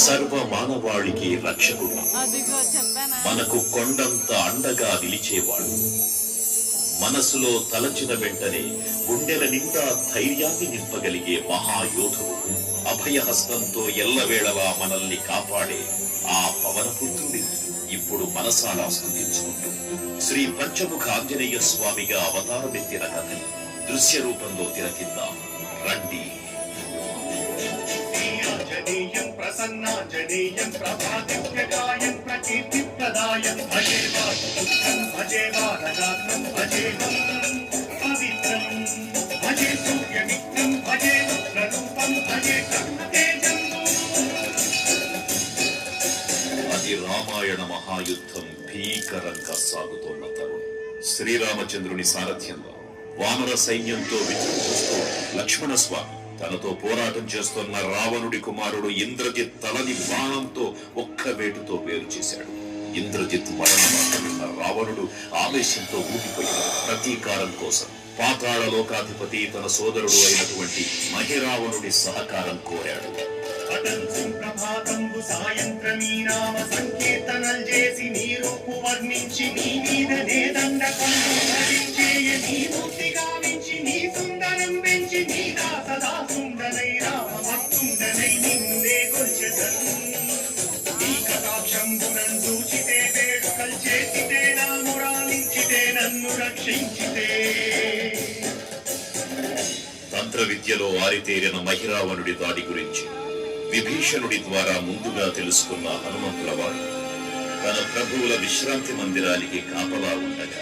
సర్వ మానవాళికి రక్షకుడు, మనకు కొండంత అండగా నిలిచేవాడు, మనసులో తలచిన వెంటనే గుండెల నిండా ధైర్యాన్ని నింపగలిగే మహాయోధుడు, అభయహస్తంతో ఎల్లవేళలా మనల్ని కాపాడే ఆ పవనపుత్రుడిని ఇప్పుడు మనసారా స్తుతించుకుంటూ శ్రీ పంచముఖ ఆంజనేయ స్వామిగా అవతారమెత్తిన కథని దృశ్య రూపంలో తిలకిద్దాం రండి. ఆంజనేయం ప్రసన్నాంజనేయం ప్రభాదివ్యకాయం ప్రకీర్తిప్రదాయం భజే వాసుదేవం భజే వారగాత్మం భజేహం పవిత్రం భజే సూర్యమిత్రం భజే రుద్రరూపం భజే కర్ణతేజం. అది రామాయణ మహాయుద్ధం భీకరంగా సాగుతోన్న తరుణం. శ్రీరామచంద్రుని సారథ్యంలో వానర సైన్యంతో విజృంభిస్తూ లక్ష్మణ స్వామి తనతో పోరాటం చేస్తున్న రావణుడి కుమారుడు ఇంద్రజిత్ తలని బాణంతో ఒక్క వేటుతో వేరు చేశాడు. ఇంద్రజిత్ మరణమాటలున్న రావణుడు ఆవేశంతో ఊగిపోయాడు. ప్రతీకారం కోసం పాతాళ లోకాధిపతి తన సోదరుడు అయినటువంటి మహిరావణుడి సహకారం కోరాడు. ప్రభాతంబు సాయంత్రమీ నామ సంకీర్తనలు చేసి నీ రూపు వర్ణించి నీ మీదనే దండకంబు ధరించేయ నీ మూర్తి గావించి నీ సుందరం పెంచి నీ దాసదాసుండనై రామభక్తుండనై నిన్నునే గొల్చెదను. నీ కటాక్షంబునన్ చూచితే వేడుకల్ చేసితే నా మురాలించితే నన్ను రక్షించితే. తంత్ర విద్యలో ఆరితేరిన మహిరావణుడి దాడి గురించి విభీషణుడి ద్వారా ముందుగా తెలుసుకున్న హనుమంతుల వారు తన ప్రభువుల విశ్రాంతి మందిరానికి కాపలా ఉండగా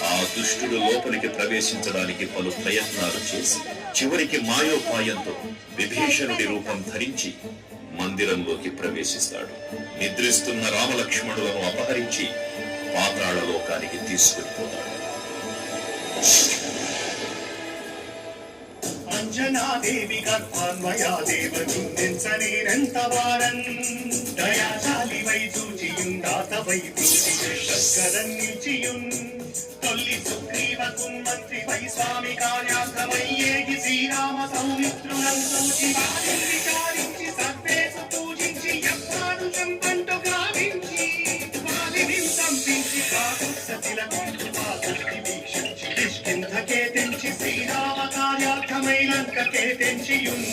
ఆ దుష్టుడు లోపలికి ప్రవేశించడానికి పలు ప్రయత్నాలు చేసి చివరికి మాయోపాయంతో విభీషణుడి రూపం ధరించి మందిరంలోకి ప్రవేశిస్తాడు. నిద్రిస్తున్న రామలక్ష్మణులను అపహరించి పాతాళ లోకానికి తీసుకునిపోతాడు. అంజనాదేవి గర్భాన్వయా దేవనిందెంచనేనంత వారన్ దయాశాలి వై చూచియుండాతవై శస్కరన్ నిలిచియున్ తొల్లి సుగ్రీవకున్ మంత్రి వై స్వామి కార్యార్థమయ్యేగి శ్రీరామ సౌమిత్రులను చూచి వారిని విచారించి సర్వేసు పూజించి ఎప్పాడు చంపంటు గావించి వారిని సంపించి కాకుత్సతిలకుంటు పాదృష్టి వీక్షించి కిష్కింధకే తెంచి శ్రీరామ కార్యార్థమై లంకకే తెంచియున్